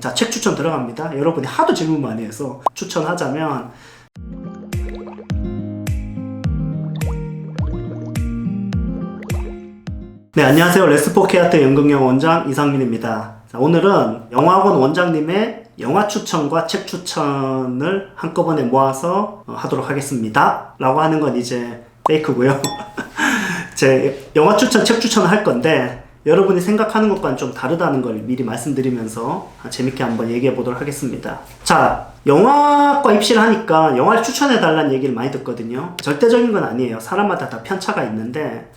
자, 책 추천 들어갑니다. 여러분이 하도 질문 많이 해서 추천하자면 네, 안녕하세요. 레스포케아트 연극영화 원장 이상민입니다. 자, 오늘은 영화학원 원장님의 영화 추천과 책 추천을 한꺼번에 모아서 하도록 하겠습니다. 라고 하는 건 이제 페이크고요. 제 영화 추천, 책 추천을 할 건데 여러분이 생각하는 것과는 좀 다르다는 걸 미리 말씀드리면서 재밌게 한번 얘기해 보도록 하겠습니다. 자, 영화과 입시를 하니까 영화를 추천해 달라는 얘기를 많이 듣거든요. 절대적인 건 아니에요. 사람마다 다 편차가 있는데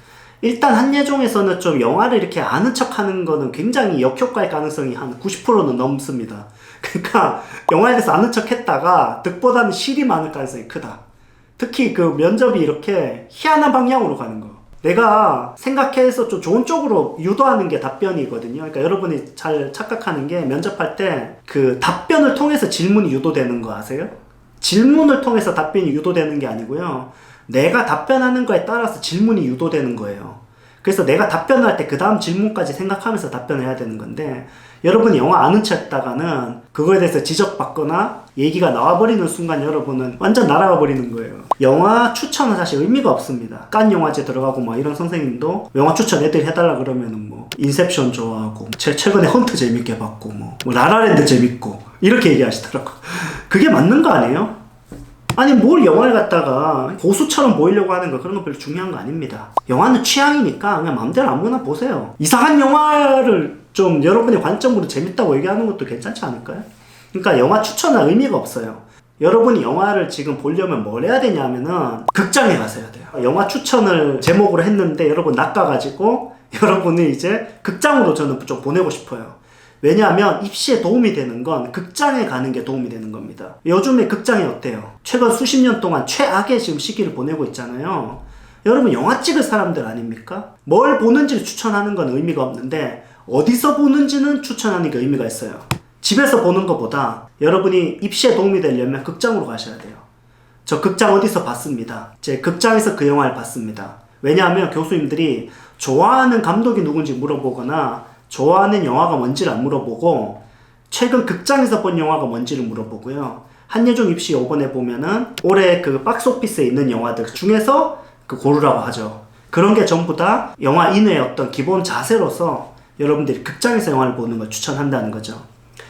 일단 한예종에서는 좀 영화를 이렇게 아는 척 하는 거는 굉장히 역효과일 가능성이 한 90%는 넘습니다. 그러니까 영화에 대해서 아는 척 했다가 득보다는 실이 많을 가능성이 크다. 특히 그 면접이 이렇게 희한한 방향으로 가는 거. 내가 생각해서 좀 좋은 쪽으로 유도하는 게 답변이거든요. 그러니까 여러분이 잘 착각하는 게 면접할 때 그 답변을 통해서 질문이 유도되는 거 아세요? 질문을 통해서 답변이 유도되는 게 아니고요. 내가 답변하는 거에 따라서 질문이 유도되는 거예요. 그래서 내가 답변할 때 그 다음 질문까지 생각하면서 답변을 해야 되는 건데 여러분이 영화 아는 척 했다가는 그거에 대해서 지적받거나 얘기가 나와버리는 순간 여러분은 완전 날아가 버리는 거예요. 영화 추천은 사실 의미가 없습니다. 깐 영화제 들어가고 뭐 이런 선생님도 영화 추천 애들이 해달라 그러면은 뭐 인셉션 좋아하고 최근에 헌트 재밌게 봤고 뭐 라라랜드 재밌고 이렇게 얘기하시더라고. 그게 맞는 거 아니에요? 아니 뭘 영화를 갖다가 고수처럼 보이려고 하는 거 그런 거 별로 중요한 거 아닙니다. 영화는 취향이니까 그냥 마음대로 아무거나 보세요. 이상한 영화를 좀 여러분의 관점으로 재밌다고 얘기하는 것도 괜찮지 않을까요? 그러니까 영화 추천은 의미가 없어요. 여러분이 영화를 지금 보려면 뭘 해야 되냐면은 극장에 가서 해야 돼요. 영화 추천을 제목으로 했는데 여러분 낚아가지고 여러분이 이제 극장으로 저는 좀 보내고 싶어요. 왜냐하면 입시에 도움이 되는 건 극장에 가는 게 도움이 되는 겁니다. 요즘에 극장이 어때요? 최근 수십 년 동안 최악의 지금 시기를 보내고 있잖아요. 여러분 영화 찍을 사람들 아닙니까? 뭘 보는지를 추천하는 건 의미가 없는데 어디서 보는지는 추천하는 게 의미가 있어요. 집에서 보는 것보다 여러분이 입시에 도움이 되려면 극장으로 가셔야 돼요. 저 극장 어디서 봤습니다. 제 극장에서 그 영화를 봤습니다. 왜냐하면 교수님들이 좋아하는 감독이 누군지 물어보거나 좋아하는 영화가 뭔지를 안 물어보고 최근 극장에서 본 영화가 뭔지를 물어보고요. 한예종 입시 5번에 보면은 올해 그 박스오피스에 있는 영화들 중에서 그 고르라고 하죠. 그런 게 전부 다 영화인의 어떤 기본 자세로서 여러분들이 극장에서 영화를 보는 걸 추천한다는 거죠.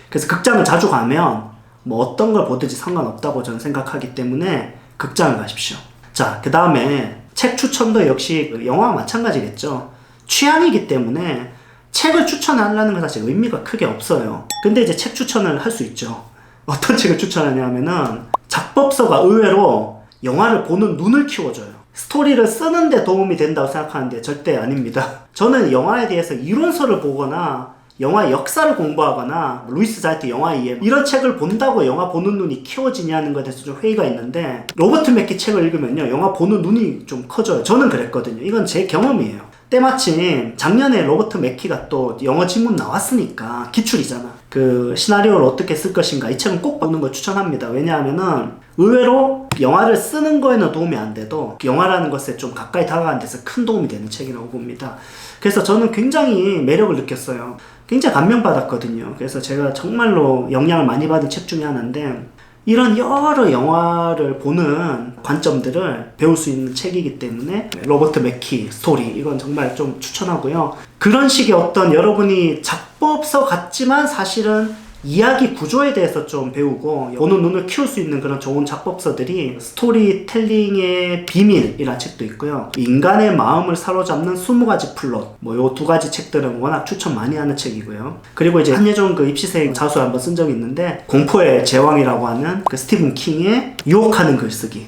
그래서 극장을 자주 가면 뭐 어떤 걸 보든지 상관없다고 저는 생각하기 때문에 극장을 가십시오. 자, 그 다음에 책 추천도 역시 영화와 마찬가지겠죠. 취향이기 때문에 책을 추천하려는 건 사실 의미가 크게 없어요. 근데 이제 책 추천을 할 수 있죠. 어떤 책을 추천하냐면은 작법서가 의외로 영화를 보는 눈을 키워줘요. 스토리를 쓰는데 도움이 된다고 생각하는데 절대 아닙니다. 저는 영화에 대해서 이론서를 보거나 영화의 역사를 공부하거나 루이스 자이트 영화 이해 이런 책을 본다고 영화 보는 눈이 키워지냐는 것에 대해서 좀 회의가 있는데 로버트 맥키 책을 읽으면요 영화 보는 눈이 좀 커져요. 저는 그랬거든요. 이건 제 경험이에요. 때마침 작년에 로버트 맥키가 또 영어 지문 나왔으니까 기출이잖아. 그 시나리오를 어떻게 쓸 것인가 이 책은 꼭 보는 걸 추천합니다. 왜냐하면은 의외로 영화를 쓰는 거에는 도움이 안 돼도 영화라는 것에 좀 가까이 다가가는 데서 큰 도움이 되는 책이라고 봅니다. 그래서 저는 굉장히 매력을 느꼈어요. 굉장히 감명받았거든요. 그래서 제가 정말로 영향을 많이 받은 책 중에 하나인데 이런 여러 영화를 보는 관점들을 배울 수 있는 책이기 때문에 로버트 맥키 스토리 이건 정말 좀 추천하고요. 그런 식의 어떤 여러분이 작법서 같지만 사실은 이야기 구조에 대해서 좀 배우고 보는 눈을 키울 수 있는 그런 좋은 작법서들이 스토리텔링의 비밀이라는 책도 있고요. 인간의 마음을 사로잡는 20가지 플롯 뭐 요 두 가지 책들은 워낙 추천 많이 하는 책이고요. 그리고 이제 한예종 그 입시생 자수 한번 쓴 적이 있는데 공포의 제왕이라고 하는 그 스티븐 킹의 유혹하는 글쓰기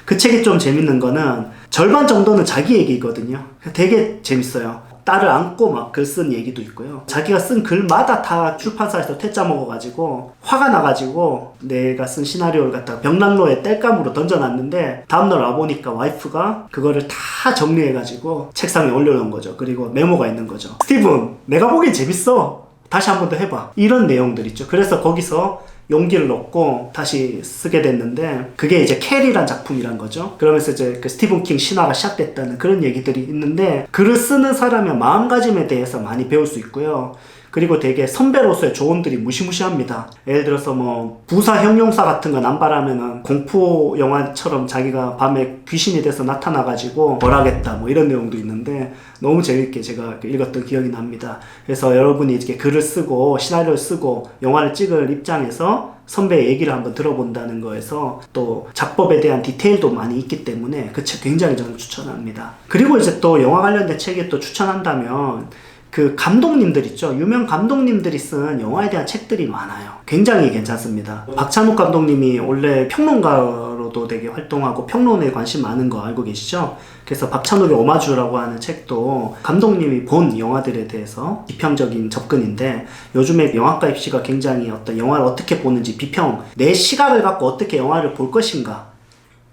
그 책이 좀 재밌는 거는 절반 정도는 자기 얘기거든요. 되게 재밌어요. 딸을 안고 막 글 쓴 얘기도 있고요. 자기가 쓴 글마다 다 출판사에서 퇴짜 먹어가지고 화가 나가지고 내가 쓴 시나리오를 갖다가 벽난로에 땔감으로 던져놨는데 다음날 와보니까 와이프가 그거를 다 정리해가지고 책상에 올려놓은 거죠. 그리고 메모가 있는 거죠. 스티븐, 내가 보기엔 재밌어. 다시 한 번 더 해봐. 이런 내용들 있죠. 그래서 거기서 용기를 얻고 다시 쓰게 됐는데 그게 이제 캐리란 작품이란 거죠. 그러면서 이제 그 스티븐 킹 신화가 시작됐다는 그런 얘기들이 있는데 글을 쓰는 사람의 마음가짐에 대해서 많이 배울 수 있고요. 그리고 되게 선배로서의 조언들이 무시무시합니다. 예를 들어서 뭐 부사 형용사 같은 거 남발하면은 공포 영화처럼 자기가 밤에 귀신이 돼서 나타나가지고 벌하겠다 뭐 이런 내용도 있는데 너무 재밌게 제가 읽었던 기억이 납니다. 그래서 여러분이 이렇게 글을 쓰고 시나리오를 쓰고 영화를 찍을 입장에서 선배의 얘기를 한번 들어본다는 거에서 또 작법에 대한 디테일도 많이 있기 때문에 그 책 굉장히 저는 추천합니다. 그리고 이제 또 영화 관련된 책에 또 추천한다면 그 감독님들 있죠. 유명 감독님들이 쓴 영화에 대한 책들이 많아요. 굉장히 괜찮습니다. 박찬욱 감독님이 원래 평론가로도 되게 활동하고 평론에 관심 많은 거 알고 계시죠? 그래서 박찬욱의 오마주라고 하는 책도 감독님이 본 영화들에 대해서 비평적인 접근인데 요즘에 영화과 입시가 굉장히 어떤 영화를 어떻게 보는지 비평, 내 시각을 갖고 어떻게 영화를 볼 것인가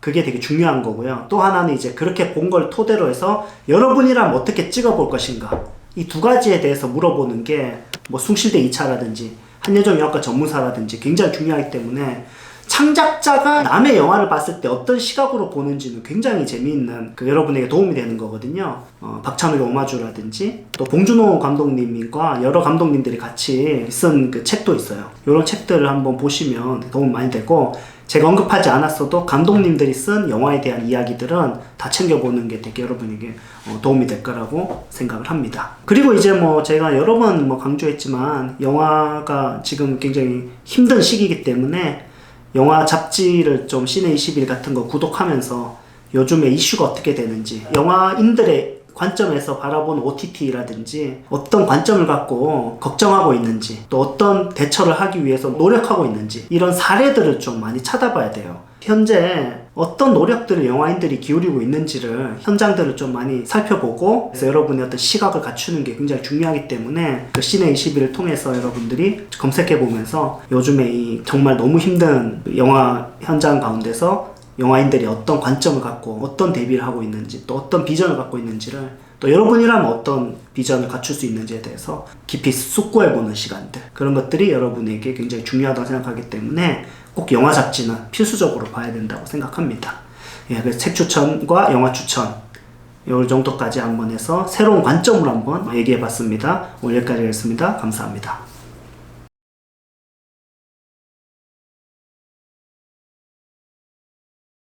그게 되게 중요한 거고요. 또 하나는 이제 그렇게 본 걸 토대로 해서 여러분이라면 어떻게 찍어볼 것인가 이 두 가지에 대해서 물어보는 게 뭐 숭실대 2차라든지 한예종 영화과 전문사라든지 굉장히 중요하기 때문에 창작자가 남의 영화를 봤을 때 어떤 시각으로 보는지는 굉장히 재미있는 여러분에게 도움이 되는 거거든요. 박찬욱의 오마주라든지 또 봉준호 감독님과 여러 감독님들이 같이 쓴 그 책도 있어요. 이런 책들을 한번 보시면 도움 많이 되고 제가 언급하지 않았어도 감독님들이 쓴 영화에 대한 이야기들은 다 챙겨보는 게 되게 여러분에게 도움이 될 거라고 생각을 합니다. 그리고 이제 뭐 제가 여러 번 뭐 강조했지만 영화가 지금 굉장히 힘든 시기이기 때문에 영화 잡지를 좀 시네21 같은 거 구독하면서 요즘에 이슈가 어떻게 되는지 영화인들의 관점에서 바라본 OTT라든지 어떤 관점을 갖고 걱정하고 있는지 또 어떤 대처를 하기 위해서 노력하고 있는지 이런 사례들을 좀 많이 찾아봐야 돼요. 현재 어떤 노력들을 영화인들이 기울이고 있는지를 현장들을 좀 많이 살펴보고 그래서 여러분의 어떤 시각을 갖추는 게 굉장히 중요하기 때문에 그 시네21을 통해서 여러분들이 검색해보면서 요즘에 이 정말 너무 힘든 영화 현장 가운데서 영화인들이 어떤 관점을 갖고 어떤 대비를 하고 있는지 또 어떤 비전을 갖고 있는지를 또 여러분이라면 어떤 비전을 갖출 수 있는지에 대해서 깊이 숙고해보는 시간들 그런 것들이 여러분에게 굉장히 중요하다고 생각하기 때문에 꼭 영화 잡지는 필수적으로 봐야 된다고 생각합니다. 예, 그래서 책 추천과 영화 추천 이 정도까지 한번 해서 새로운 관점으로 한번 얘기해봤습니다. 오늘 여기까지 하겠습니다. 감사합니다.